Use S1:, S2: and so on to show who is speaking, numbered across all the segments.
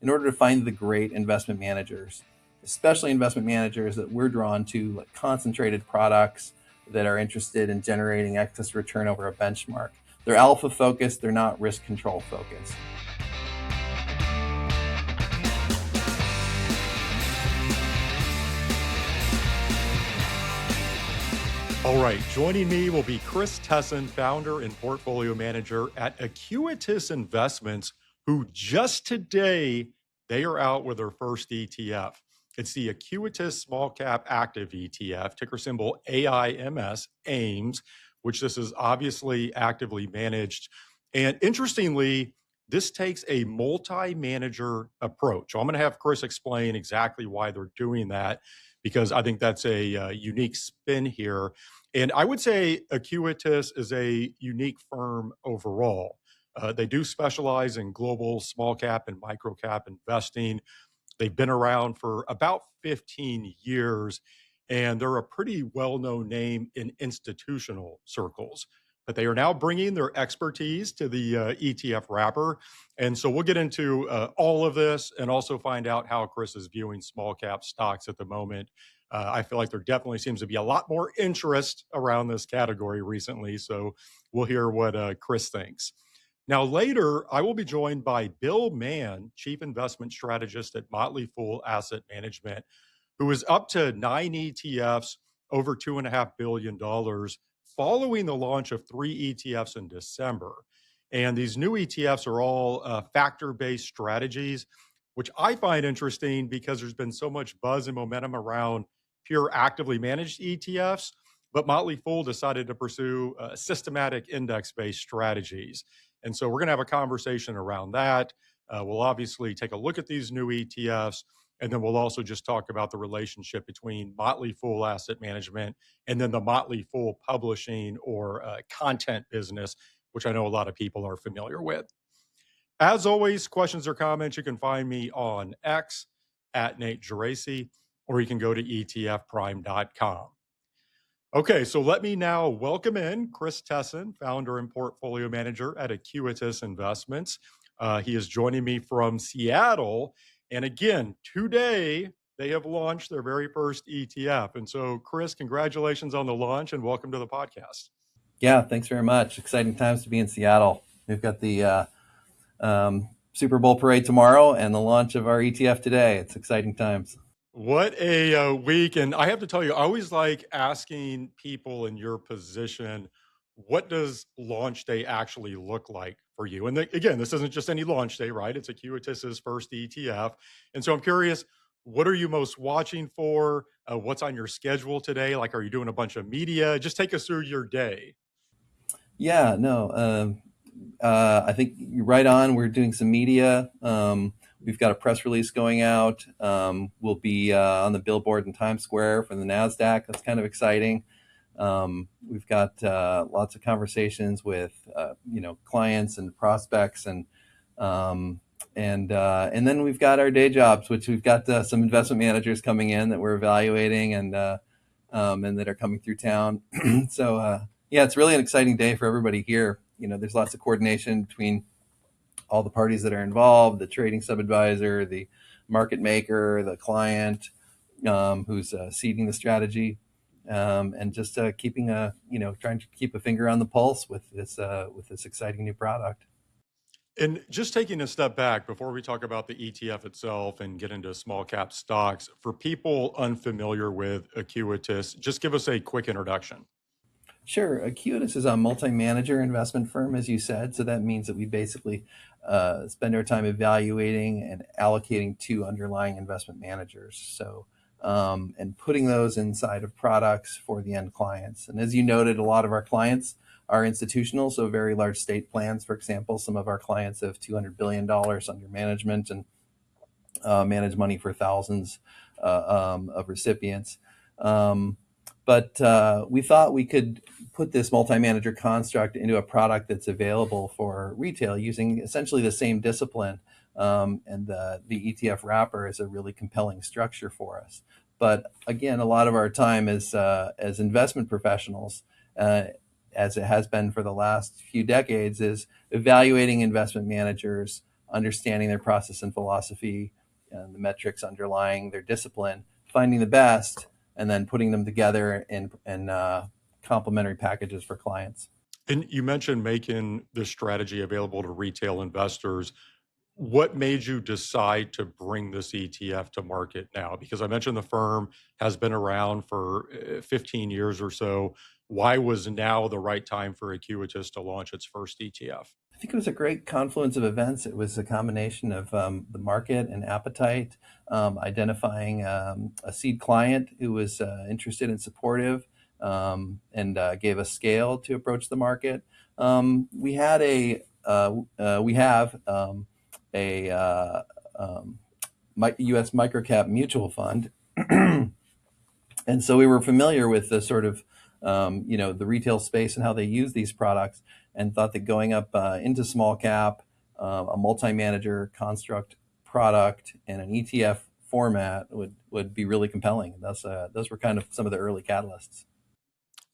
S1: in order to find the great investment managers, especially investment managers that we're drawn to, like concentrated products that are interested in generating excess return over a benchmark. They're alpha focused, they're not risk control focused.
S2: All right, joining me will be Chris Tessanne, founder and portfolio manager at Equitas Investments, who just today, they are out with their first ETF. It's the Equitas Small Cap Active ETF, ticker symbol AIMS, AIMS, which this is obviously actively managed. And interestingly, this takes a multi-manager approach. So I'm going to have Chris explain exactly why they're doing that, because I think that's a unique spin here. And I would say Equitas is a unique firm overall. They do specialize in global small cap and micro cap investing. They've been around for about 15 years, and they're a pretty well-known name in institutional circles. But they are now bringing their expertise to the ETF wrapper. And so we'll get into all of this and also find out how Chris is viewing small cap stocks at the moment. I feel like there definitely seems to be a lot more interest around this category recently. So we'll hear what Chris thinks. Now, later, I will be joined by Bill Mann, Chief Investment Strategist at Motley Asset Management, who is up to 9 ETFs, over $2.5 billion, following the launch of 3 ETFs in December. And these new ETFs are all factor-based strategies, which I find interesting because there's been so much buzz and momentum around pure actively managed ETFs, but Motley Fool decided to pursue systematic index-based strategies. And so we're going to have a conversation around that. We'll obviously take a look at these new ETFs, and then we'll also just talk about the relationship between Motley Fool Asset Management and then the Motley Fool publishing or content business, which I know a lot of people are familiar with. As always, questions or comments, you can find me on X at Nate Geraci, or you can go to etfprime.com. Okay, so let me now welcome in Chris Tessanne, founder and portfolio manager at Equitas Investments. He is joining me from Seattle. And again, today they have launched their very first ETF. And so, Chris, congratulations on the launch and welcome to the podcast.
S1: Yeah, thanks very much. Exciting times to be in Seattle. We've got the Super Bowl parade tomorrow and the launch of our ETF today. It's exciting times.
S2: What a week. And I have to tell you, I always like asking people in your position, what does launch day actually look like for you? And again, this isn't just any launch day, right? It's Equitas's first ETF. And so I'm curious, what are you most watching for? What's on your schedule today? Like, are you doing a bunch of media? Just take us through your day.
S1: Yeah, no, I think you're right on. We're doing some media. We've got a press release going out. We'll be on the billboard in Times Square for the NASDAQ. That's kind of exciting. We've got lots of conversations with clients and prospects, and then we've got our day jobs, which we've got some investment managers coming in that we're evaluating and that are coming through town. So yeah, it's really an exciting day for everybody here. There's lots of coordination between all the parties that are involved, the trading sub-advisor, the market maker, the client who's seeding the strategy, and just trying to keep a finger on the pulse with this exciting new product.
S2: And just taking a step back before we talk about the ETF itself and get into small cap stocks, for people unfamiliar with Equitas, just give us a quick introduction.
S1: Sure. Equitas is a multi-manager investment firm, as you said. So that means that we basically spend our time evaluating and allocating to underlying investment managers. So, and putting those inside of products for the end clients. And as you noted, a lot of our clients are institutional, so very large state plans. For example, some of our clients have $200 billion under management and manage money for thousands of recipients. But we thought we could put this multi-manager construct into a product that's available for retail using essentially the same discipline. And the ETF wrapper is a really compelling structure for us. But again, a lot of our time as investment professionals, as it has been for the last few decades, is evaluating investment managers, understanding their process and philosophy and the metrics underlying their discipline, finding the best, and then putting them together in complementary packages for clients.
S2: And you mentioned making this strategy available to retail investors. What made you decide to bring this ETF to market now? Because I mentioned the firm has been around for 15 years or so. Why was now the right time for Equitas to launch its first ETF?
S1: I think it was a great confluence of events. It was a combination of the market and appetite, identifying a seed client who was interested and supportive, and gave us scale to approach the market. We had we have a U.S. microcap mutual fund, and so we were familiar with the sort of the retail space and how they use these products, and thought that going up into small cap, a multi-manager construct product, and an ETF format would be really compelling. Those were kind of some of the early catalysts.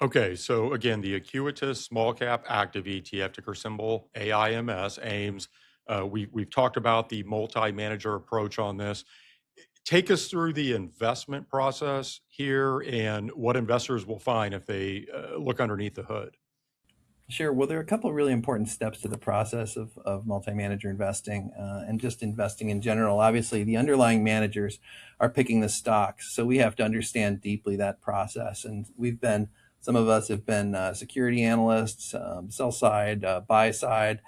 S2: Okay, so again, the Equitas Small Cap Active ETF, ticker symbol AIMS, AIMS. We've talked about the multi-manager approach on this. Take us through the investment process here and what investors will find if they look underneath the hood.
S1: Sure. Well, there are a couple of really important steps to the process of multi-manager investing and just investing in general. Obviously, the underlying managers are picking the stocks, so we have to understand deeply that process. And some of us have been security analysts, sell side, buy side.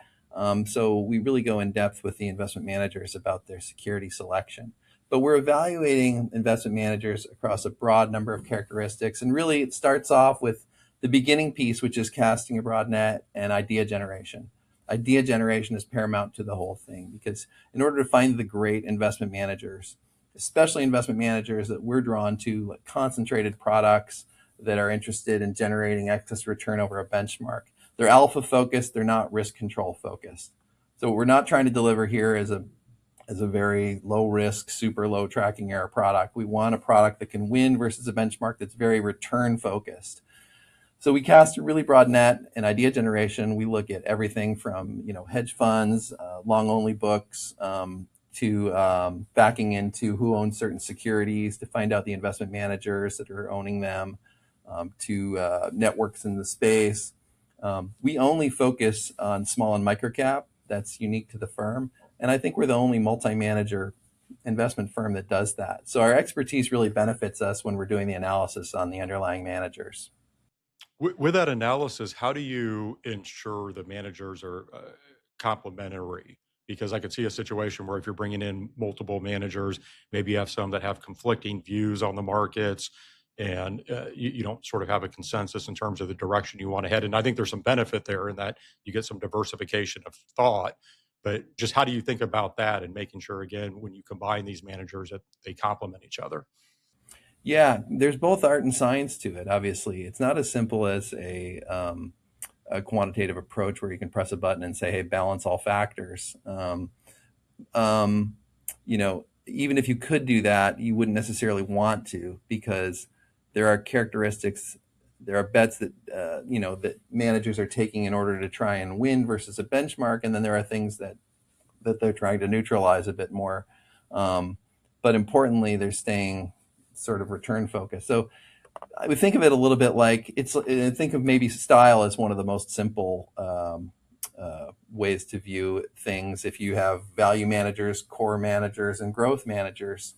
S1: So we really go in depth with the investment managers about their security selection. But we're evaluating investment managers across a broad number of characteristics. And really, it starts off with the beginning piece, which is casting a broad net, and idea generation. Idea generation is paramount to the whole thing, because in order to find the great investment managers, especially investment managers that we're drawn to, like concentrated products that are interested in generating excess return over a benchmark, they're alpha focused, they're not risk control focused. So what we're not trying to deliver here is a very low risk, super low tracking error product. We want a product that can win versus a benchmark that's very return focused. So we cast a really broad net in idea generation. We look at everything from hedge funds, long only books, to backing into who owns certain securities to find out the investment managers that are owning them, to networks in the space. We only focus on small and micro cap. That's unique to the firm, and I think we're the only multi-manager investment firm that does that. So our expertise really benefits us when we're doing the analysis on the underlying managers.
S2: With that analysis, how do you ensure the managers are complementary? Because I could see a situation where if you're bringing in multiple managers, maybe you have some that have conflicting views on the markets, and you don't sort of have a consensus in terms of the direction you want to head. And I think there's some benefit there in that you get some diversification of thought. But just how do you think about that and making sure, again, when you combine these managers, that they complement each other?
S1: Yeah, there's both art and science to it. Obviously, it's not as simple as a quantitative approach where you can press a button and say, "Hey, balance all factors." Even if you could do that, you wouldn't necessarily want to, because there are characteristics, there are bets that that managers are taking in order to try and win versus a benchmark, and then there are things that they're trying to neutralize a bit more. But importantly, they're staying sort of return focused. So I would think of it a little bit like think of maybe style as one of the most simple ways to view things. If you have value managers, core managers, and growth managers,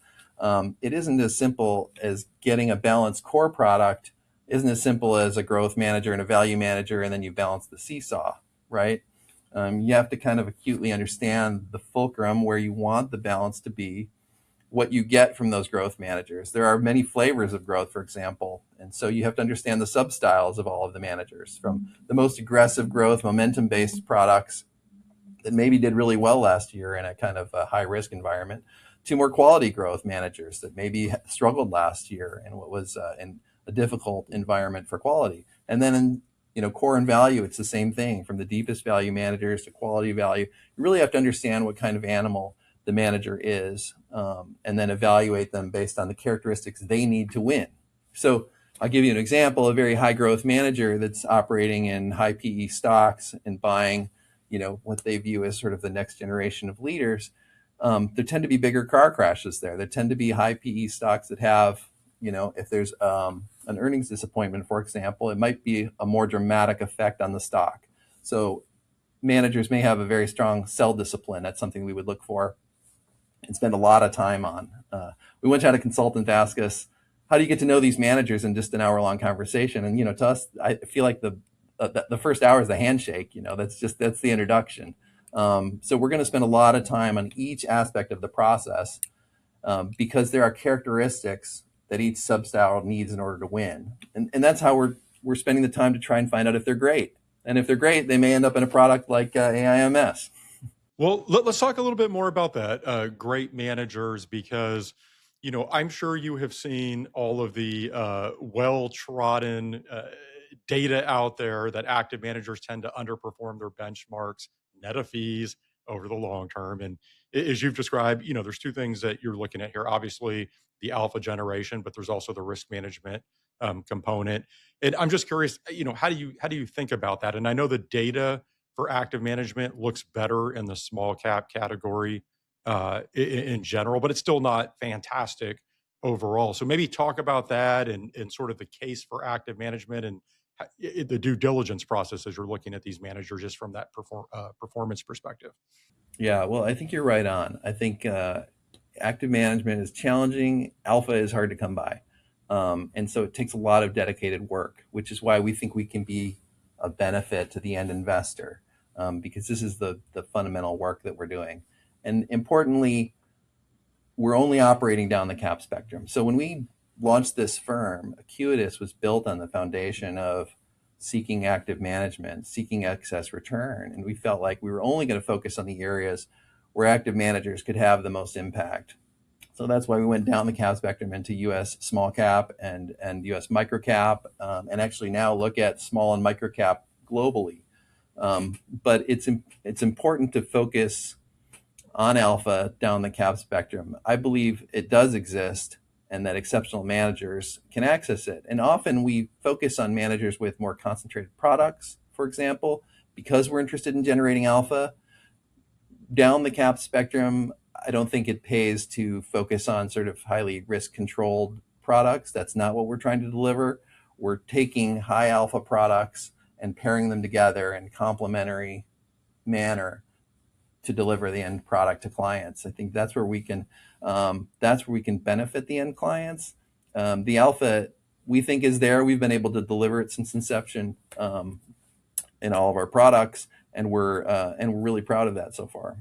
S1: it isn't as simple as getting a balanced core product. Isn't as simple as a growth manager and a value manager, and then you balance the seesaw, right? You have to kind of acutely understand the fulcrum where you want the balance to be, what you get from those growth managers. There are many flavors of growth, for example, and so you have to understand the sub-styles of all of the managers, from the most aggressive growth, momentum-based products that maybe did really well last year in a kind of a high-risk environment, to more quality growth managers that maybe struggled last year in what was in a difficult environment for quality. And then in core and value, it's the same thing, from the deepest value managers to quality value. You really have to understand what kind of animal the manager is, and then evaluate them based on the characteristics they need to win. So I'll give you an example. A very high growth manager that's operating in high PE stocks and buying what they view as sort of the next generation of leaders, there tend to be bigger car crashes there. There tend to be high PE stocks that have, if there's an earnings disappointment, for example, it might be a more dramatic effect on the stock. So managers may have a very strong sell discipline. That's something we would look for and spend a lot of time on. We once had a consultant ask us, how do you get to know these managers in just an hour-long conversation? And, to us, I feel like the first hour is the handshake. That's the introduction. So we're going to spend a lot of time on each aspect of the process because there are characteristics that each sub-style needs in order to win. And that's how we're spending the time to try and find out if they're great. And if they're great, they may end up in a product like AIMS.
S2: Well, let's talk a little bit more about that. Great managers, because I'm sure you have seen all of the well-trodden data out there that active managers tend to underperform their benchmarks, net of fees over the long term. And as you've described, there's two things that you're looking at here. Obviously, the alpha generation, but there's also the risk management component. And I'm just curious, how do you think about that? And I know the data for active management looks better in the small cap category in general, but it's still not fantastic overall. So maybe talk about that and sort of the case for active management and the due diligence process as you're looking at these managers just from that performance perspective.
S1: Yeah, well, I think you're right on. I think active management is challenging. Alpha is hard to come by. And so it takes a lot of dedicated work, which is why we think we can be a benefit to the end investor, because this is the fundamental work that we're doing. And importantly, we're only operating down the cap spectrum. So when we launched this firm, Acuitas was built on the foundation of seeking active management, seeking excess return. And we felt like we were only going to focus on the areas where active managers could have the most impact. So that's why we went down the cap spectrum into U.S. small cap and U.S. micro cap, and actually now look at small and micro cap globally. But it's important to focus on alpha down the cap spectrum. I believe it does exist and that exceptional managers can access it. And often we focus on managers with more concentrated products, for example, because we're interested in generating alpha. Down the cap spectrum, I don't think it pays to focus on sort of highly risk-controlled products. That's not what we're trying to deliver. We're taking high alpha products and pairing them together in complementary manner to deliver the end product to clients. I think that's where we can benefit the end clients. The alpha we think is there. We've been able to deliver it since inception in all of our products, and we're really proud of that so far.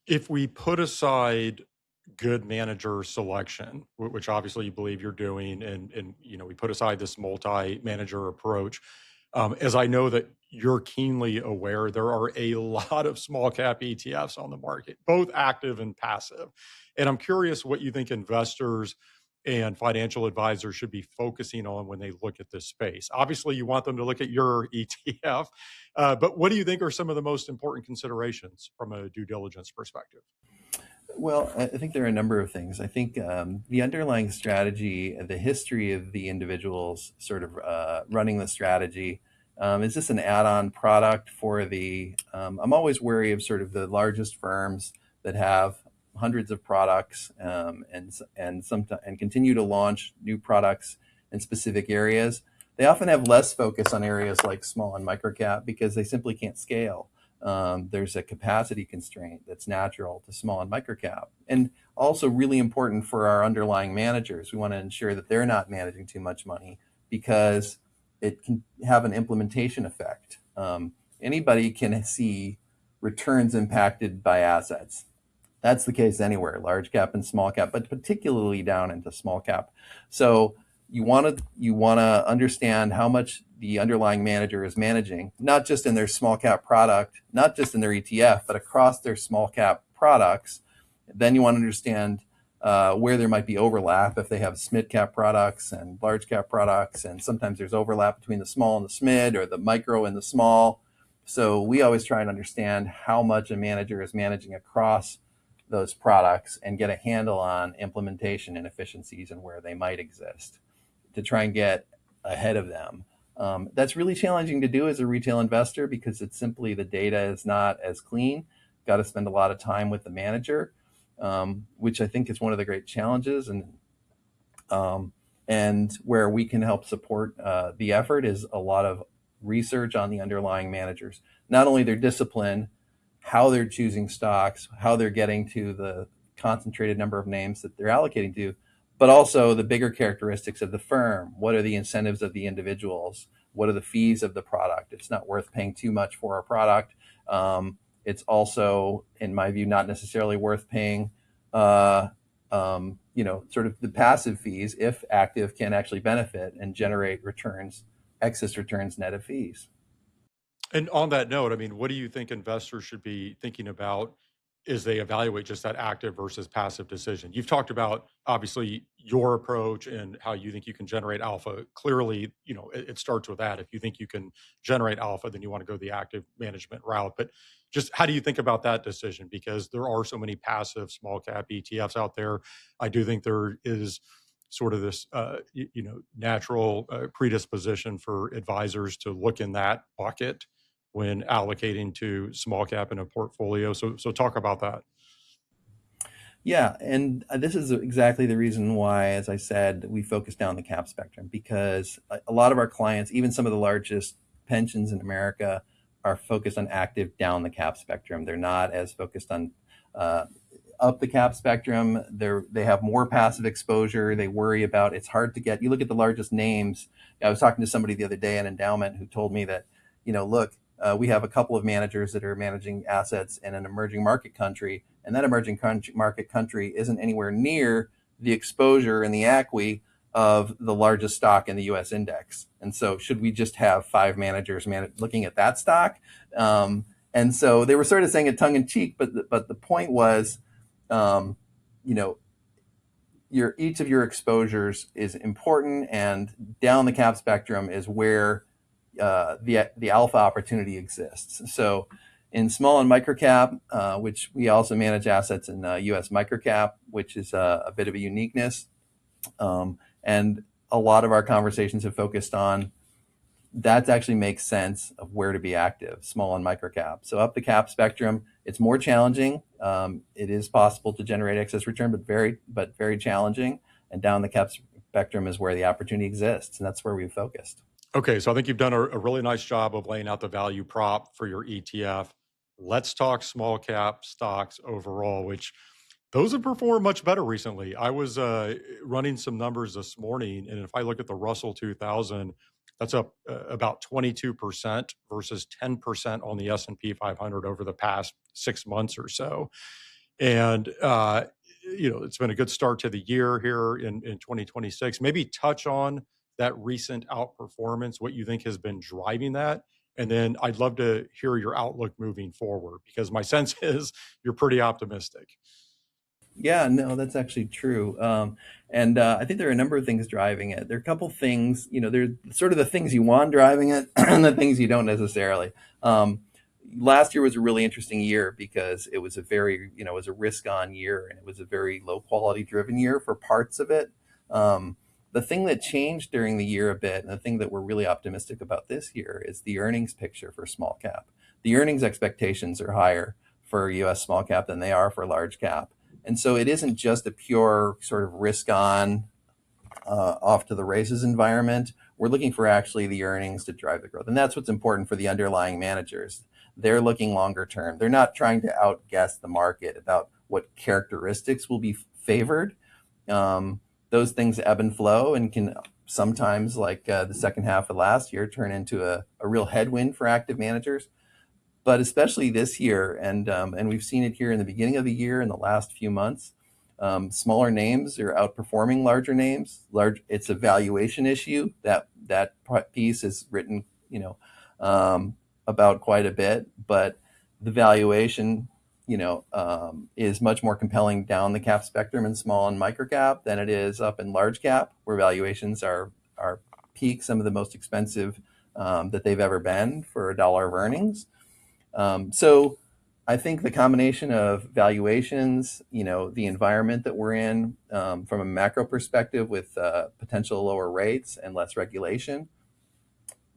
S2: If we put aside good manager selection, which obviously you believe you're doing, and we put aside this multi-manager approach, as I know that you're keenly aware, there are a lot of small cap ETFs on the market, both active and passive. And I'm curious what you think investors and financial advisors should be focusing on when they look at this space. Obviously, you want them to look at your ETF, but what do you think are some of the most important considerations from a due diligence perspective?
S1: Well, I think there are a number of things. I think the underlying strategy, the history of the individuals sort of running the strategy, is this an add-on product for the, I'm always wary of sort of the largest firms that have hundreds of products and continue to launch new products in specific areas. They often have less focus on areas like small and micro cap because they simply can't scale. There's a capacity constraint that's natural to small and micro cap, and also really important for our underlying managers. We want to ensure that they're not managing too much money because it can have an implementation effect. Anybody can see returns impacted by assets. That's the case anywhere, large cap and small cap, but particularly down into small cap. So you want to understand how much the underlying manager is managing, not just in their small cap product, not just in their ETF, but across their small cap products. Then you want to understand where there might be overlap if they have mid cap products and large cap products, and sometimes there's overlap between the small and the SMID or the micro and the small. So we always try and understand how much a manager is managing across those products and get a handle on implementation inefficiencies and where they might exist to try and get ahead of them. That's really challenging to do as a retail investor because it's simply the data is not as clean. Got to spend a lot of time with the manager, which I think is one of the great challenges. Um, and where we can help support the effort is a lot of research on the underlying managers, not only their discipline, how they're choosing stocks, how they're getting to the concentrated number of names that they're allocating to, but also the bigger characteristics of the firm. What are the incentives of the individuals? What are the fees of the product? It's not worth paying too much for a product. It's also, in my view, not necessarily worth paying sort of the passive fees if active can actually benefit and generate returns, excess returns net of fees.
S2: And on that note, I mean, what do you think investors should be thinking about as they evaluate just that active versus passive decision? You've talked about obviously your approach and how you think you can generate alpha. Clearly, it starts with that. If you think you can generate alpha, then you want to go the active management route. But just how do you think about that decision? Because there are so many passive small cap ETFs out there. I do think there is sort of this natural predisposition for advisors to look in that bucket when allocating to small cap in a portfolio. So talk about that.
S1: Yeah, and this is exactly the reason why, as I said, we focus down the cap spectrum, because a lot of our clients, even some of the largest pensions in America, are focused on active down the cap spectrum. They're not as focused on uh, up the cap spectrum. They have more passive exposure. They worry about it's hard to get. You look at the largest names. I was talking to somebody the other day, an endowment, who told me that, look, we have a couple of managers that are managing assets in an emerging market country, and that market country isn't anywhere near the exposure in the ACWI of the largest stock in the U.S. index. And so, should we just have five managers looking at that stock? And so they were sort of saying it tongue in cheek, but the point was, um, you know, each of your exposures is important, and down the cap spectrum is where the alpha opportunity exists. So in small and microcap, which we also manage assets in U.S. microcap, which is a bit of a uniqueness, and a lot of our conversations have focused on that actually makes sense of where to be active, small and micro cap. So up the cap spectrum, it's more challenging. It is possible to generate excess return, but very challenging. And down the cap spectrum is where the opportunity exists, and that's where we've focused.
S2: Okay, so I think you've done a really nice job of laying out the value prop for your ETF. Let's talk small cap stocks overall, which those have performed much better recently. I was running some numbers this morning, and if I look at the Russell 2000, that's up about 22% versus 10% on the S&P 500 over the past 6 months or so. And it's been a good start to the year here in 2026. Maybe touch on that recent outperformance, what you think has been driving that. And then I'd love to hear your outlook moving forward, because my sense is you're pretty optimistic.
S1: Yeah, no, that's actually true. And I think there are a number of things driving it. There are a couple things, there's sort of the things you want driving it and the things you don't necessarily. Last year was a really interesting year because it was it was a risk on year, and it was a very low quality driven year for parts of it. The thing that changed during the year a bit, and the thing that we're really optimistic about this year, is the earnings picture for small cap. The earnings expectations are higher for US small cap than they are for large cap. And so it isn't just a pure sort of risk on, off to the races environment. We're looking for actually the earnings to drive the growth. And that's what's important for the underlying managers. They're looking longer term. They're not trying to outguess the market about what characteristics will be favored. Those things ebb and flow and can sometimes, like the second half of last year, turn into a real headwind for active managers. But especially this year, and we've seen it here in the beginning of the year, in the last few months, smaller names are outperforming larger names. It's a valuation issue. That piece is written, about quite a bit, but the valuation, is much more compelling down the cap spectrum in small and micro cap than it is up in large cap, where valuations are peak, some of the most expensive that they've ever been for a dollar of earnings. So I think the combination of valuations, the environment that we're in, from a macro perspective, with potential lower rates and less regulation,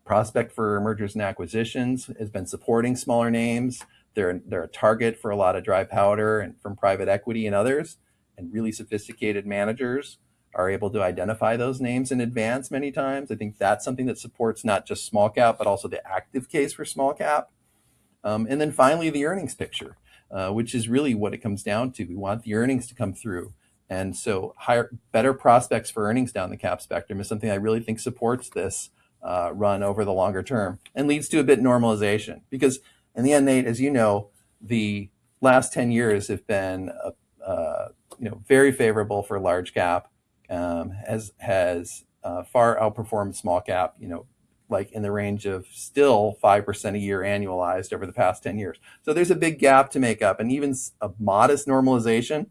S1: prospect for mergers and acquisitions, has been supporting smaller names. They're a target for a lot of dry powder and from private equity and others, and really sophisticated managers are able to identify those names in advance many times. I think that's something that supports not just small cap, but also the active case for small cap. And then finally, the earnings picture, which is really what it comes down to. We want the earnings to come through. And so better prospects for earnings down the cap spectrum is something I really think supports this run over the longer term and leads to a bit normalization. Because in the end, Nate, as you know, the last 10 years have been very favorable for large cap, has far outperformed small cap, like in the range of still 5% a year annualized over the past 10 years. So there's a big gap to make up, and even a modest normalization,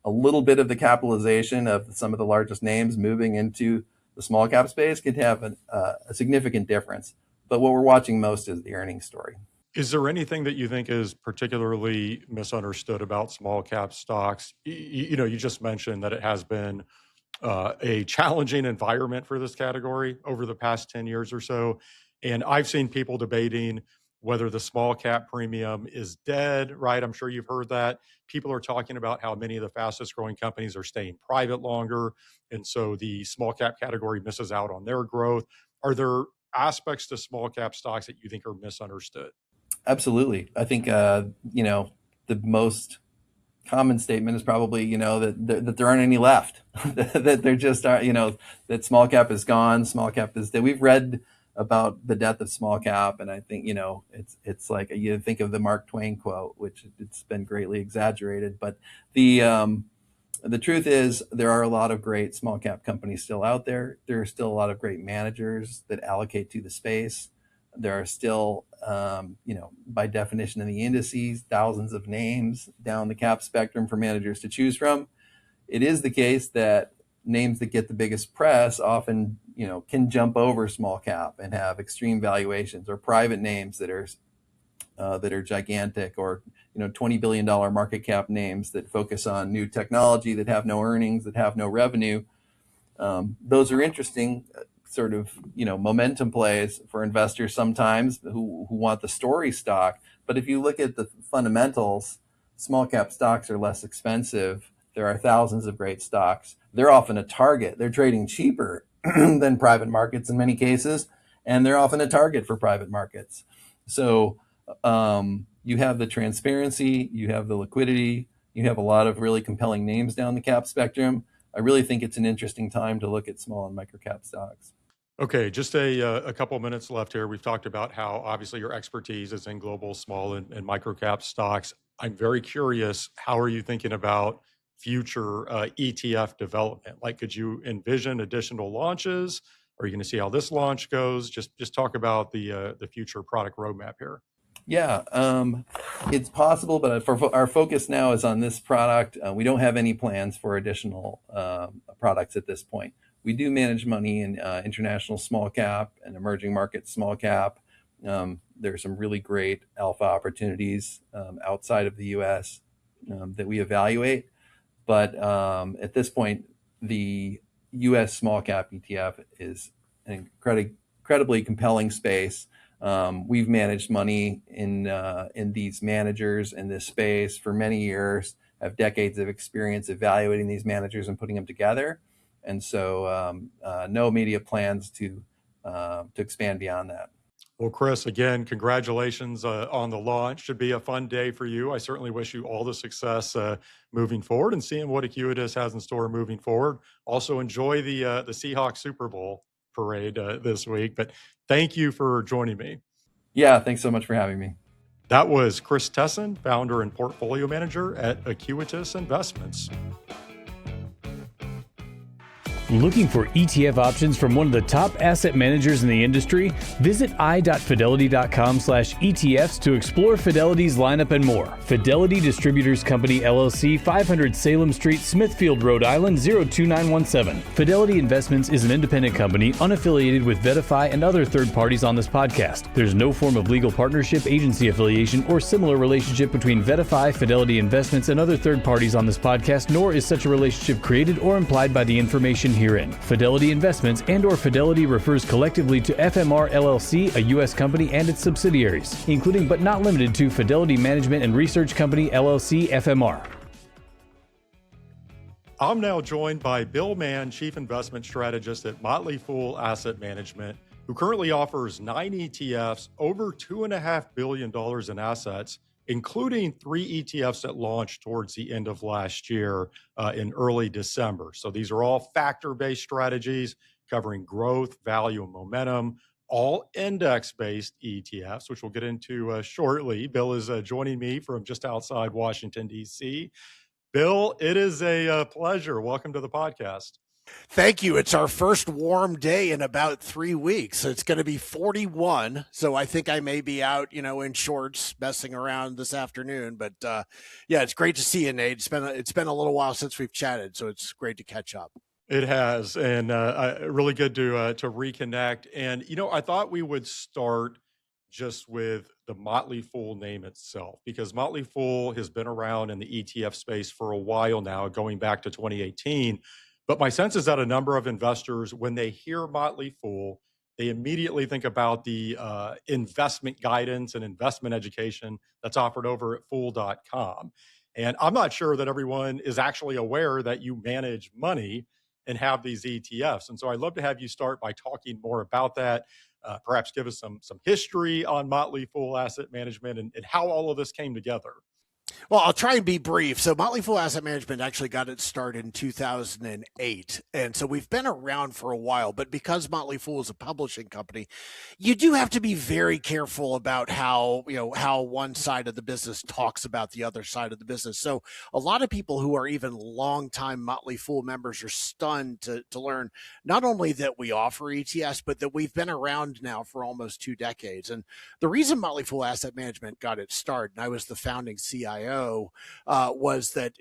S1: a little bit of the capitalization of some of the largest names moving into the small cap space could have a significant difference. But what we're watching most is the earnings story.
S2: Is there anything that you think is particularly misunderstood about small cap stocks? You just mentioned that it has been a challenging environment for this category over the past 10 years or so. And I've seen people debating whether the small cap premium is dead, right? I'm sure you've heard that. People are talking about how many of the fastest growing companies are staying private longer. And so the small cap category misses out on their growth. Are there aspects to small cap stocks that you think are misunderstood?
S1: Absolutely. I think, the most common statement is probably, that there aren't any left, that there just are, that small cap is gone. Small cap is dead. We've read about the death of small cap. And I think, it's like you think of the Mark Twain quote, which it's been greatly exaggerated. But the truth is there are a lot of great small cap companies still out there. There are still a lot of great managers that allocate to the space. There are still, by definition in the indices, thousands of names down the cap spectrum for managers to choose from. It is the case that names that get the biggest press often, can jump over small cap and have extreme valuations, or private names that are gigantic, or $20 billion market cap names that focus on new technology that have no earnings, that have no revenue. Those are interesting sort of momentum plays for investors sometimes who want the story stock. But if you look at the fundamentals, small cap stocks are less expensive. There are thousands of great stocks. They're often a target. They're trading cheaper than private markets in many cases, and they're often a target for private markets. So you have the transparency, you have the liquidity, you have a lot of really compelling names down the cap spectrum. I really think it's an interesting time to look at small and micro cap stocks.
S2: Okay, just a couple minutes left here. We've talked about how obviously your expertise is in global small and micro cap stocks. I'm very curious, how are you thinking about future ETF development? Like, could you envision additional launches? Are you going to see how this launch goes? Just talk about the future product roadmap here.
S1: Yeah, it's possible, but our focus now is on this product. We don't have any plans for additional products at this point. We do manage money in international small cap and emerging market small cap. There are some really great alpha opportunities outside of the U.S. That we evaluate. But at this point, the U.S. small cap ETF is an incredibly compelling space. We've managed money in these managers in this space for many years, have decades of experience evaluating these managers and putting them together. And so no immediate plans to expand beyond that.
S2: Well, Chris, again, congratulations on the launch. Should be a fun day for you. I certainly wish you all the success moving forward and seeing what Equitas has in store moving forward. Also enjoy the Seahawks Super Bowl parade this week. But thank you for joining me.
S1: Yeah, thanks so much for having me.
S2: That was Chris Tessanne, founder and portfolio manager at Equitas Investments.
S3: Looking for ETF options from one of the top asset managers in the industry? Visit i.fidelity.com/ETFs to explore Fidelity's lineup and more. Fidelity Distributors Company, LLC, 500 Salem Street, Smithfield, Rhode Island, 02917. Fidelity Investments is an independent company unaffiliated with VettaFi and other third parties on this podcast. There's no form of legal partnership, agency affiliation, or similar relationship between VettaFi, Fidelity Investments, and other third parties on this podcast, nor is such a relationship created or implied by the information herein. Fidelity Investments and/or Fidelity refers collectively to FMR LLC, a U.S. company, and its subsidiaries, including but not limited to Fidelity Management and Research Company LLC, FMR.
S2: I'm now joined by Bill Mann, Chief Investment Strategist at Motley Fool Asset Management, who currently offers 9 ETFs, over $2.5 billion in assets, including 3 ETFs that launched towards the end of last year in early December. So these are all factor-based strategies covering growth, value, and momentum, all index-based ETFs, which we'll get into shortly. Bill is joining me from just outside Washington, D.C. Bill, it is a pleasure. Welcome to the podcast.
S4: Thank you. It's our first warm day in about 3 weeks. It's going to be 41. So I think I may be out, in shorts messing around this afternoon. But yeah, it's great to see you, Nate. It's been a little while since we've chatted, so it's great to catch up.
S2: It has, and really good to reconnect. And I thought we would start just with the Motley Fool name itself, because Motley Fool has been around in the ETF space for a while now, going back to 2018. But my sense is that a number of investors, when they hear Motley Fool, they immediately think about the investment guidance and investment education that's offered over at fool.com. And I'm not sure that everyone is actually aware that you manage money and have these ETFs. And so I'd love to have you start by talking more about that. Perhaps give us some history on Motley Fool Asset Management and how all of this came together.
S4: Well, I'll try and be brief. So Motley Fool Asset Management actually got its start in 2008. And so we've been around for a while, but because Motley Fool is a publishing company, you do have to be very careful about how one side of the business talks about the other side of the business. So a lot of people who are even longtime Motley Fool members are stunned to learn not only that we offer ETFs, but that we've been around now for almost 2 decades. And the reason Motley Fool Asset Management got its start, and I was the founding CIO, was that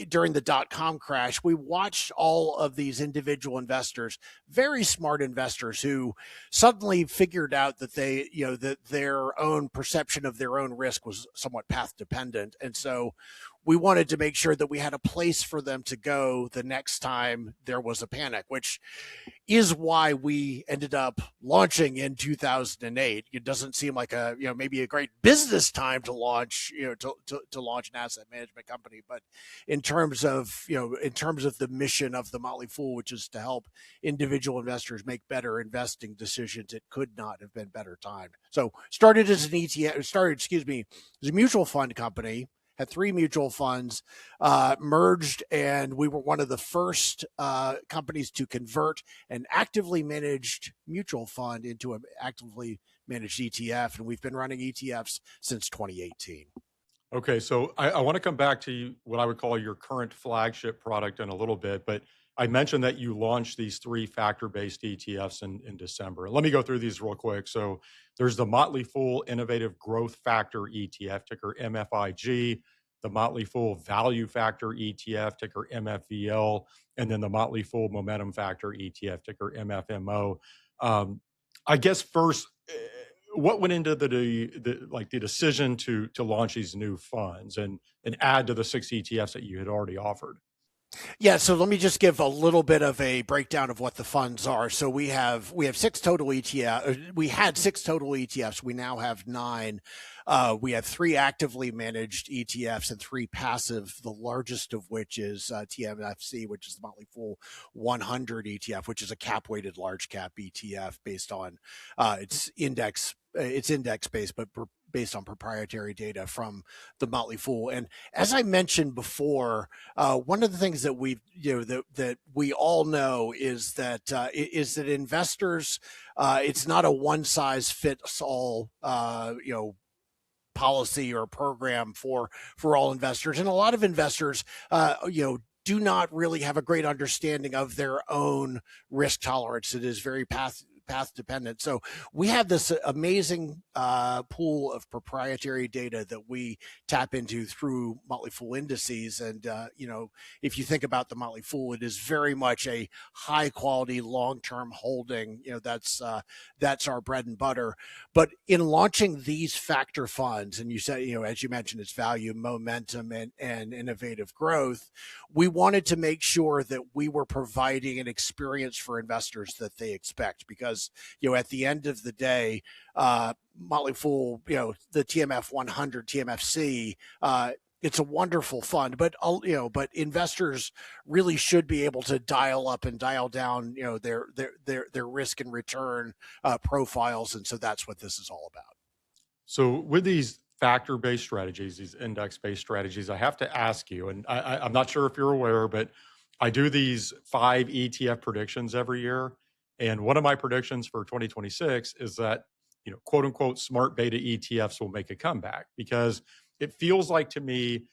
S4: during the dot-com crash, we watched all of these individual investors, very smart investors, who suddenly figured out that that their own perception of their own risk was somewhat path dependent. And so we wanted to make sure that we had a place for them to go the next time there was a panic, which is why we ended up launching in 2008. It doesn't seem like maybe a great business time to launch, to launch an asset management company. But in terms of the mission of the Motley Fool, which is to help individual investors make better investing decisions, it could not have been better timed. So started as an ETF, as a mutual fund company, had 3 mutual funds, merged, and we were one of the first companies to convert an actively managed mutual fund into an actively managed ETF, and we've been running ETFs since 2018.
S2: Okay, so I want to come back to what I would call your current flagship product in a little bit, but I mentioned that you launched these 3 factor-based ETFs in December. Let me go through these real quick. So there's the Motley Fool Innovative Growth Factor ETF, ticker MFIG, the Motley Fool Value Factor ETF, ticker MFVL, and then the Motley Fool Momentum Factor ETF, ticker MFMO. I guess first, what went into the decision to launch these new funds and add to the 6 ETFs that you had already offered?
S4: Yeah, so let me just give a little bit of a breakdown of what the funds are. So we have 6 total ETFs. We had 6 total ETFs. We now have 9. We have 3 actively managed ETFs and 3 passive, the largest of which is TMFC, which is the Motley Fool 100 ETF, which is a cap-weighted large cap ETF based on its index-based, but based on proprietary data from the Motley Fool. And as I mentioned before, one of the things that that we all know is that investors, it's not a one-size-fits-all, policy or program for all investors. And a lot of investors, do not really have a great understanding of their own risk tolerance. It is very path path dependent. So we have this amazing pool of proprietary data that we tap into through Motley Fool indices. And, if you think about the Motley Fool, it is very much a high quality, long-term holding. That's our bread and butter. But in launching these factor funds, and you said, as you mentioned, it's value, momentum, and innovative growth, we wanted to make sure that we were providing an experience for investors that they expect, because at the end of the day, Motley Fool, the TMF 100, TMFC, it's a wonderful fund, but investors really should be able to dial up and dial down their risk and return profiles, and so that's what this is all about.
S2: So with these factor-based strategies, these index-based strategies, I have to ask you, and I'm not sure if you're aware, but I do these 5 ETF predictions every year. And one of my predictions for 2026 is that, quote unquote, smart beta ETFs will make a comeback, because it feels like to me,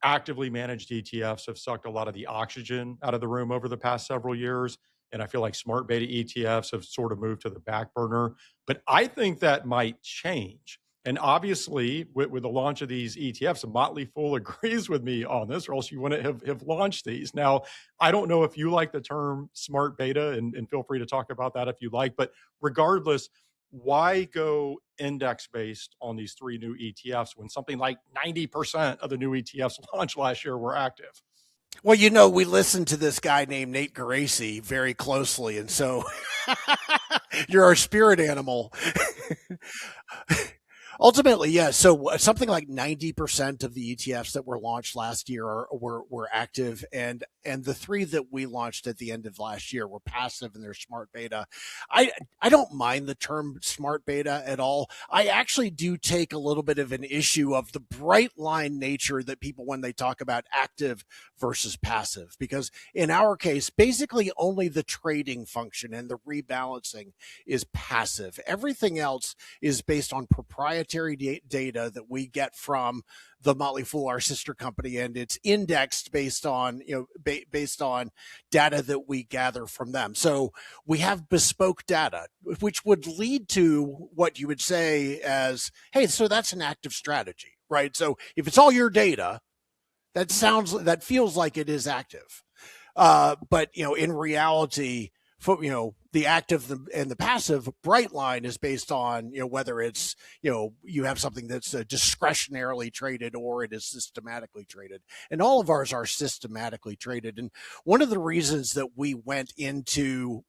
S2: actively managed ETFs have sucked a lot of the oxygen out of the room over the past several years. And I feel like smart beta ETFs have sort of moved to the back burner. But I think that might change. And obviously, with the launch of these ETFs, Motley Fool agrees with me on this, or else you wouldn't have launched these. Now, I don't know if you like the term smart beta, and feel free to talk about that if you like. But regardless, why go index-based on these 3 new ETFs when something like 90% of the new ETFs launched last year were active?
S4: Well, we listened to this guy named Nate Geraci very closely, and so you're our spirit animal. Ultimately, yeah. So something like 90% of the ETFs that were launched last year were active, and the 3 that we launched at the end of last year were passive, and they're smart beta. I don't mind the term smart beta at all. I actually do take a little bit of an issue of the bright line nature that people, when they talk about active versus passive, because in our case, basically only the trading function and the rebalancing is passive. Everything else is based on proprietary data that we get from the Motley Fool, our sister company, and it's indexed based on based on data that we gather from them. So we have bespoke data, which would lead to what you would say as, hey, so that's an active strategy, right? So if it's all your data, that feels like it is active, but in reality, the active and the passive bright line is based on, whether it's, you have something that's discretionarily traded or it is systematically traded. And all of ours are systematically traded. And one of the reasons that we went into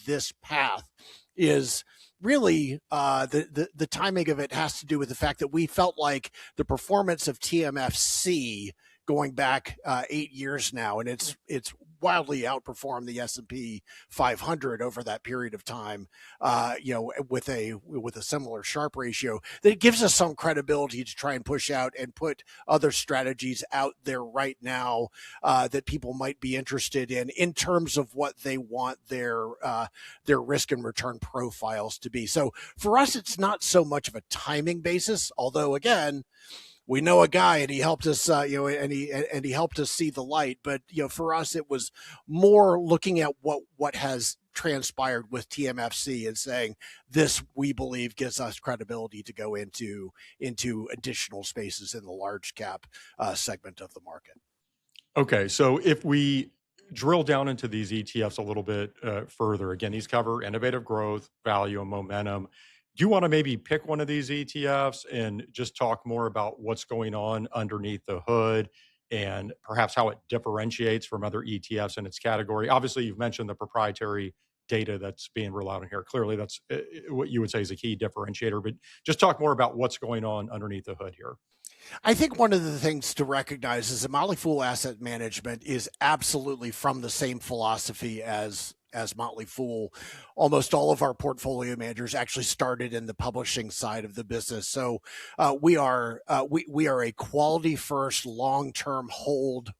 S4: this path is really the timing of it has to do with the fact that we felt like the performance of TMFC going back 8 years now, and it's wildly outperformed the S&P 500 over that period of time, with a similar Sharpe ratio, that it gives us some credibility to try and push out and put other strategies out there right now that people might be interested in terms of what they want their risk and return profiles to be. So for us, it's not so much of a timing basis, although again, we know a guy and he helped us, and he helped us see the light. But, for us, it was more looking at what has transpired with TMFC and saying this, we believe, gives us credibility to go into additional spaces in the large cap segment of the market.
S2: Okay. So if we drill down into these ETFs a little bit further, again, these cover innovative growth, value, and momentum. Do you want to maybe pick one of these ETFs and just talk more about what's going on underneath the hood and perhaps how it differentiates from other ETFs in its category? Obviously, you've mentioned the proprietary data that's being relied on here. Clearly, that's what you would say is a key differentiator, but just talk more about what's going on underneath the hood here.
S4: I think one of the things to recognize is that Motley Fool Asset Management is absolutely from the same philosophy as Motley Fool. Almost all of our portfolio managers actually started in the publishing side of the business. So we are a quality first, long-term hold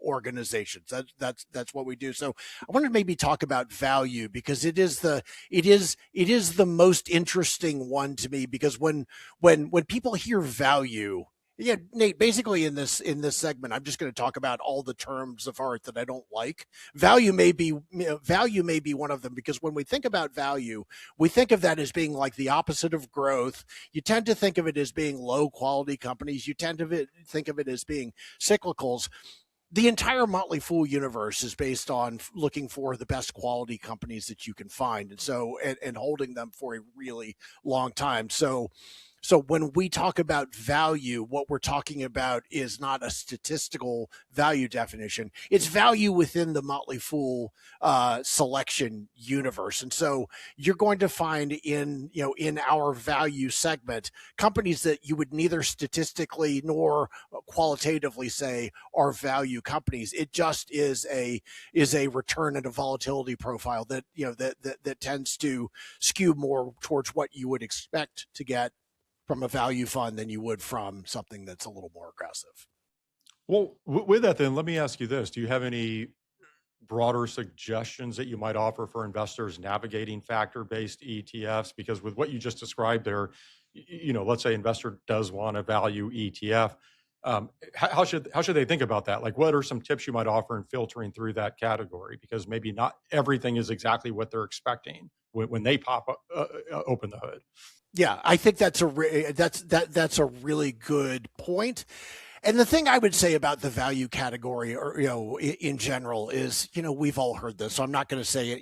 S4: organizations. That's what we do. So I want to maybe talk about value, because it is the most interesting one to me, because when people hear value, Yeah, Nate, basically in this segment, I'm just going to talk about all the terms of art that I don't like. Value may be one of them, because when we think about value, we think of that as being like the opposite of growth. You tend to think of it as being low quality companies. You tend to think of it as being cyclicals. The entire Motley Fool universe is based on looking for the best quality companies that you can find, and holding them for a really long time. So when we talk about value, what we're talking about is not a statistical value definition. It's value within the Motley Fool selection universe. And so you're going to find in our value segment companies that you would neither statistically nor qualitatively say are value companies. It just is a return and a volatility profile that tends to skew more towards what you would expect to get from a value fund than you would from something that's a little more aggressive.
S2: Well, with that, then let me ask you this: do you have any broader suggestions that you might offer for investors navigating factor-based ETFs? Because with what you just described there, let's say investor does want a value ETF. How should they think about that? Like, what are some tips you might offer in filtering through that category? Because maybe not everything is exactly what they're expecting when they pop up, open the hood.
S4: Yeah, I think that's a really good point. And the thing I would say about the value category, or in general, is we've all heard this, so I'm not going to say it.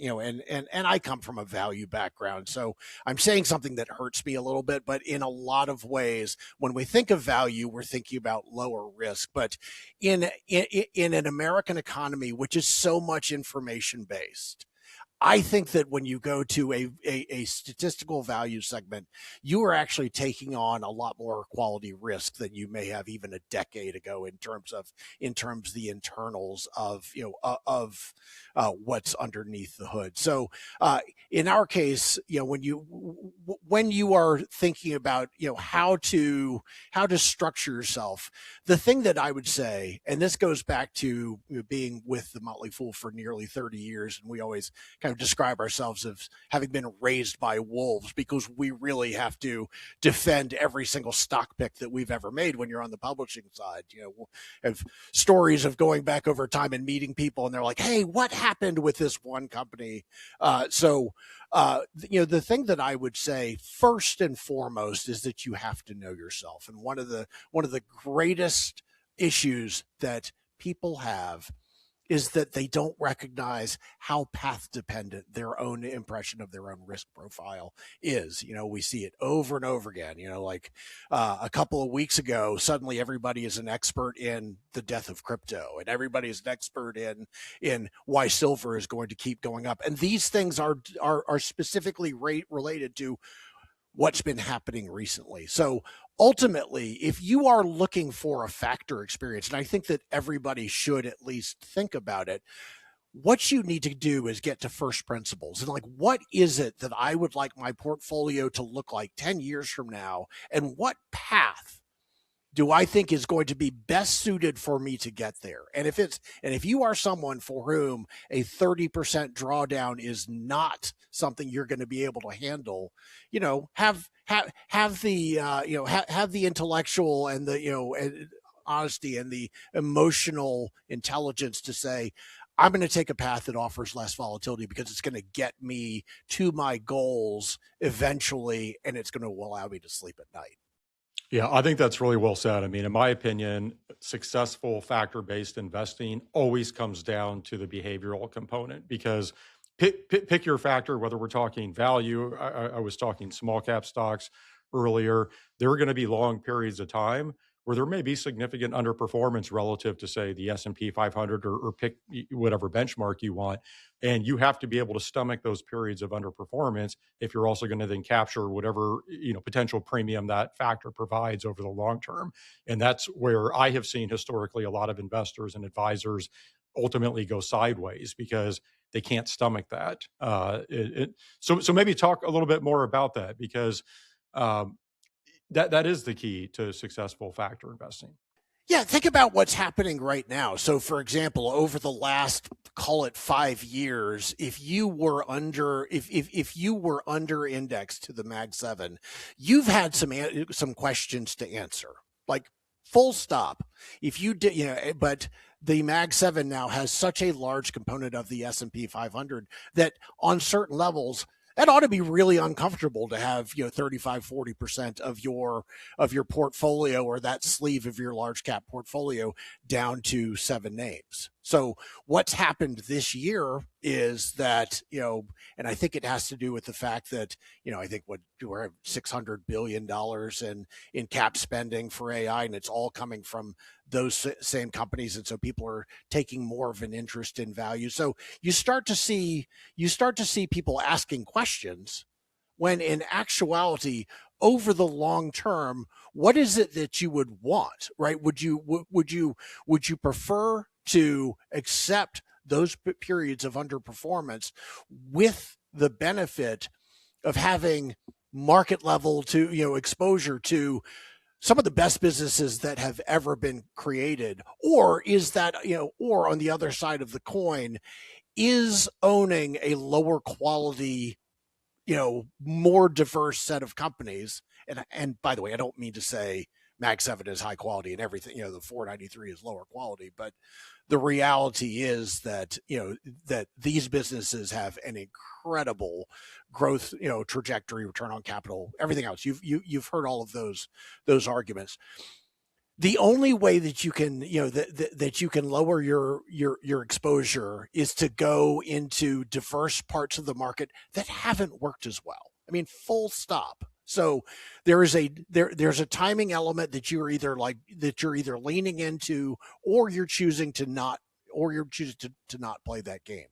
S4: And I come from a value background, so I'm saying something that hurts me a little bit. But in a lot of ways, when we think of value, we're thinking about lower risk. But in an American economy, which is so much information based, I think that when you go to a statistical value segment, you are actually taking on a lot more quality risk than you may have even a decade ago in terms of the internals of what's underneath the hood. So in our case, when you are thinking about how to structure yourself, the thing that I would say, and this goes back to being with the Motley Fool for nearly 30 years, and we always kind of describe ourselves as having been raised by wolves, because we really have to defend every single stock pick that we've ever made when you're on the publishing side. We'll have stories of going back over time and meeting people, and they're like, hey, what happened with this one company? The thing that I would say first and foremost is that you have to know yourself. And one of the greatest issues that people have is that they don't recognize how path dependent their own impression of their own risk profile is. We see it over and over again. A couple of weeks ago, suddenly everybody is an expert in the death of crypto, and everybody is an expert in why silver is going to keep going up. And these things are specifically related to what's been happening recently. So ultimately, if you are looking for a factor experience, and I think that everybody should at least think about it, what you need to do is get to first principles. And like, what is it that I would like my portfolio to look like 10 years from now? And what path do I think is going to be best suited for me to get there? And if you are someone for whom a 30% drawdown is not something you're going to be able to handle, have the intellectual and the honesty and the emotional intelligence to say, I'm going to take a path that offers less volatility because it's going to get me to my goals eventually, and it's going to allow me to sleep at night.
S2: Yeah, I think that's really well said. I mean, in my opinion, successful factor-based investing always comes down to the behavioral component, because pick your factor, whether we're talking value, I was talking small cap stocks earlier, there are going to be long periods of time where there may be significant underperformance relative to, say, the S&P 500 or pick whatever benchmark you want. And you have to be able to stomach those periods of underperformance if you're also going to then capture whatever potential premium that factor provides over the long term. And that's where I have seen historically a lot of investors and advisors ultimately go sideways because they can't stomach that. So maybe talk a little bit more about that, because that is the key to successful factor investing.
S4: Yeah, think about what's happening right now. So, for example, over the last, call it 5 years, if you were under indexed to the Mag 7, you've had some questions to answer. Like, full stop. If you did, but the Mag 7 now has such a large component of the S&P 500 that on certain levels, that ought to be really uncomfortable to have 35-40% of your portfolio, or that sleeve of your large cap portfolio, down to 7 names. So what's happened this year is that, and I think it has to do with the fact that, I think we're at $600 billion in cap spending for AI, and it's all coming from those same companies. And so people are taking more of an interest in value. So you start to see people asking questions when in actuality, over the long term, what is it that you would want, right? Would you prefer to accept those periods of underperformance with the benefit of having market level to exposure to some of the best businesses that have ever been created? Or is that, or on the other side of the coin, is owning a lower quality, more diverse set of companies? And by the way, I don't mean to say Mag 7 is high quality and everything, the 493 is lower quality, but the reality is that, that these businesses have an incredible growth, trajectory, return on capital, everything else. You've heard all of those arguments. The only way that you can, that you can lower your exposure is to go into diverse parts of the market that haven't worked as well. I mean, full stop. So there's a timing element that you're either leaning into, or you're choosing to not, to not play that game.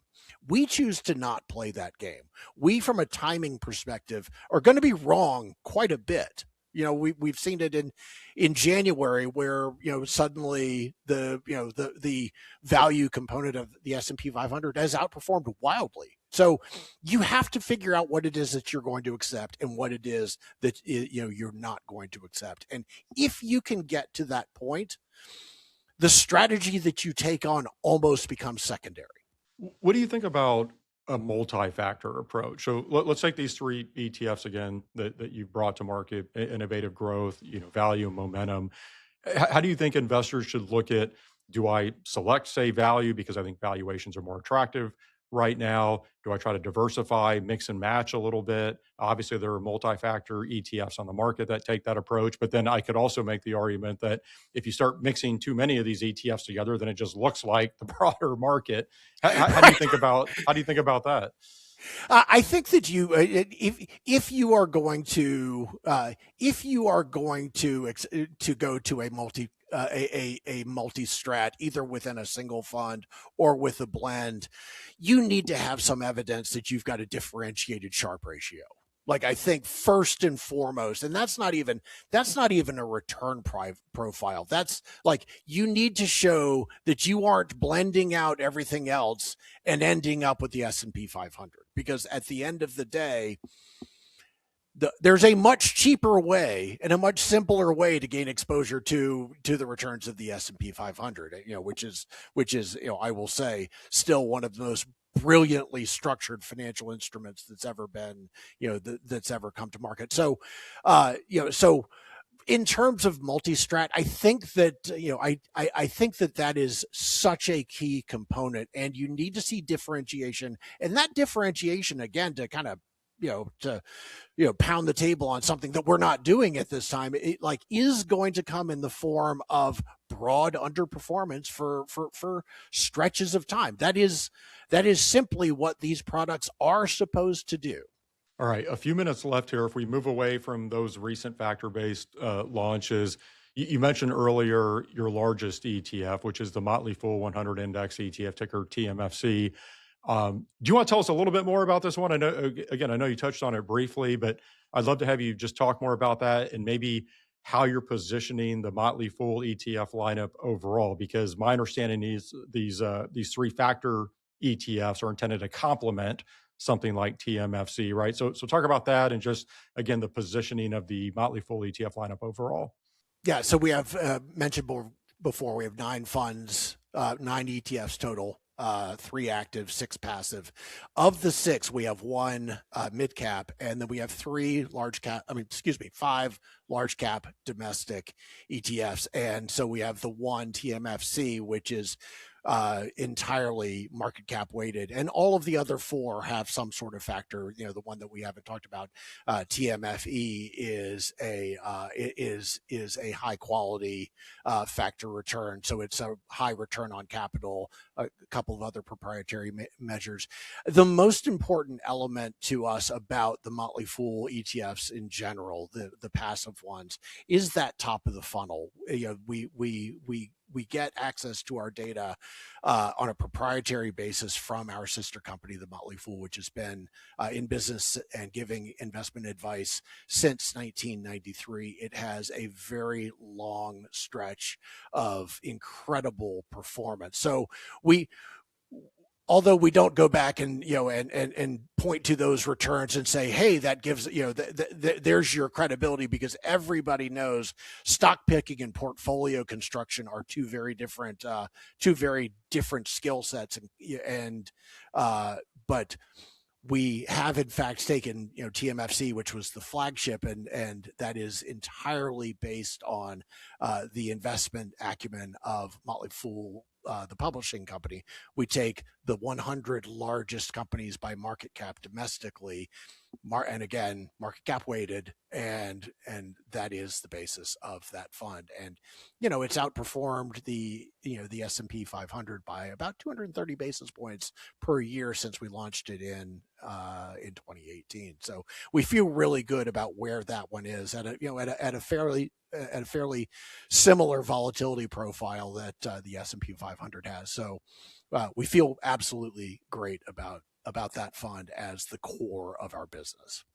S4: We choose to not play that game. We, from a timing perspective, are going to be wrong quite a bit. We've seen it in January, where suddenly the value component of the S&P 500 has outperformed wildly. So you have to figure out what it is that you're going to accept and what it is that you're not going to accept. And if you can get to that point, the strategy that you take on almost becomes secondary.
S2: What do you think about a multi-factor approach? So let's take these 3 ETFs again that you've brought to market: innovative growth, value, and momentum. How do you think investors should look at, do I select, say, value because I think valuations are more attractive right now? Do I try to diversify, mix and match a little bit? Obviously, there are multi-factor ETFs on the market that take that approach, but then I could also make the argument that if you start mixing too many of these ETFs together, then it just looks like the broader market. How do you think about that?
S4: I think that if you are going to go to a multi-strat, either within a single fund or with a blend, you need to have some evidence that you've got a differentiated Sharpe ratio. Like, I think first and foremost, and that's not even a return profile. That's like, you need to show that you aren't blending out everything else and ending up with the S&P 500, because at the end of the day, there's a much cheaper way and a much simpler way to gain exposure to the returns of the S&P 500, which is I will say, still one of the most brilliantly structured financial instruments that's ever been, that's ever come to market. So, so in terms of multi-strat, I think that, I think that is such a key component, and you need to see differentiation, and that differentiation, again, to kind of, pound the table on something that we're not doing at this time, is going to come in the form of broad underperformance for stretches of time. That is simply what these products are supposed to do.
S2: All right, a few minutes left here. If we move away from those recent factor-based launches, you mentioned earlier your largest ETF, which is the Motley Fool 100 Index ETF, ticker TMFC. Do you want to tell us a little bit more about this one? I know you touched on it briefly, but I'd love to have you just talk more about that, and maybe how you're positioning the Motley Fool ETF lineup overall, because my understanding is these 3 factor ETFs are intended to complement something like TMFC, right? So talk about that, and just, again, the positioning of the Motley Fool ETF lineup overall.
S4: Yeah, so we have mentioned before, we have 9 funds, 9 ETFs total. 3 active, 6 passive. Of the 6, we have 1 mid cap, and then we have 5 large cap domestic ETFs. And so we have the 1 TMFC, which is entirely market cap weighted, and all of the other 4 have some sort of factor. The one that we haven't talked about, TMFE, is a high quality factor return, so it's a high return on capital. A couple of other proprietary measures. The most important element to us about the Motley Fool ETFs in general, the passive ones, is that top of the funnel. We get access to our data on a proprietary basis from our sister company, the Motley Fool, which has been in business and giving investment advice since 1993. It has a very long stretch of incredible performance. So although we don't go back and point to those returns and say, hey, that gives there's your credibility, because everybody knows stock picking and portfolio construction are two very different skill sets, but we have in fact taken TMFC, which was the flagship, and that is entirely based on the investment acumen of Motley Fool, the publishing company. We take the 100 largest companies by market cap domestically, and again, market cap weighted, and that is the basis of that fund. And it's outperformed the S&P 500 by about 230 basis points per year since we launched it in 2018. So we feel really good about where that one is at a fairly similar volatility profile that the S&P 500 has. So we feel absolutely great about that fund as the core of our business.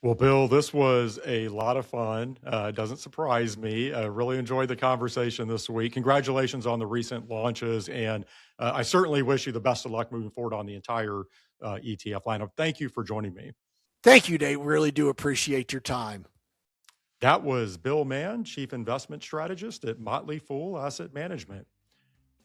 S2: Well, Bill, this was a lot of fun. It doesn't surprise me. I really enjoyed the conversation this week. Congratulations on the recent launches. And I certainly wish you the best of luck moving forward on the entire ETF lineup. Thank you for joining me.
S4: Thank you, Nate. Really do appreciate your time.
S2: That was Bill Mann, Chief Investment Strategist at Motley Fool Asset Management.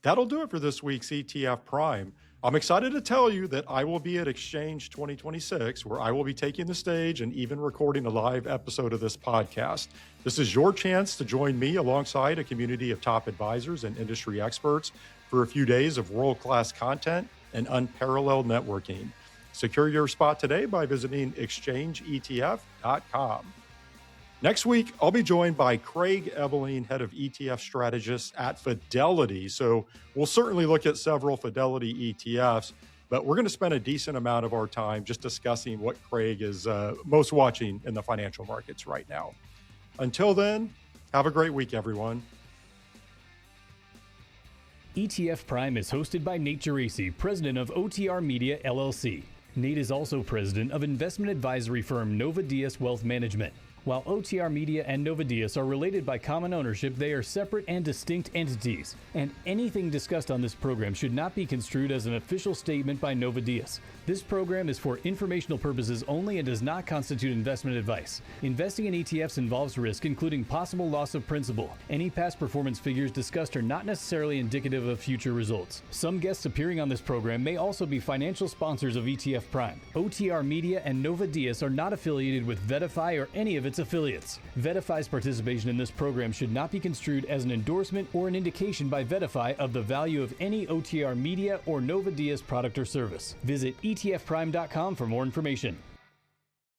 S2: That'll do it for this week's ETF Prime. I'm excited to tell you that I will be at Exchange 2026, where I will be taking the stage and even recording a live episode of this podcast. This is your chance to join me alongside a community of top advisors and industry experts for a few days of world-class content and unparalleled networking. Secure your spot today by visiting exchangeetf.com. Next week, I'll be joined by Craig Ebeling, head of ETF strategists at Fidelity. So we'll certainly look at several Fidelity ETFs, but we're going to spend a decent amount of our time just discussing what Craig is most watching in the financial markets right now. Until then, have a great week, everyone.
S3: ETF Prime is hosted by Nate Geraci, president of OTR Media, LLC. Nate is also president of investment advisory firm Nova Diaz Wealth Management. While OTR Media and Nova Diaz are related by common ownership, they are separate and distinct entities, and anything discussed on this program should not be construed as an official statement by Nova Diaz. This program is for informational purposes only and does not constitute investment advice. Investing in ETFs involves risk, including possible loss of principal. Any past performance figures discussed are not necessarily indicative of future results. Some guests appearing on this program may also be financial sponsors of ETF Prime. OTR Media and Nova Diaz are not affiliated with VettaFi or any of its affiliates. VettaFi's participation in this program should not be construed as an endorsement or an indication by VettaFi of the value of any OTR Media or Nova Diaz product or service. Visit etfprime.com for more information.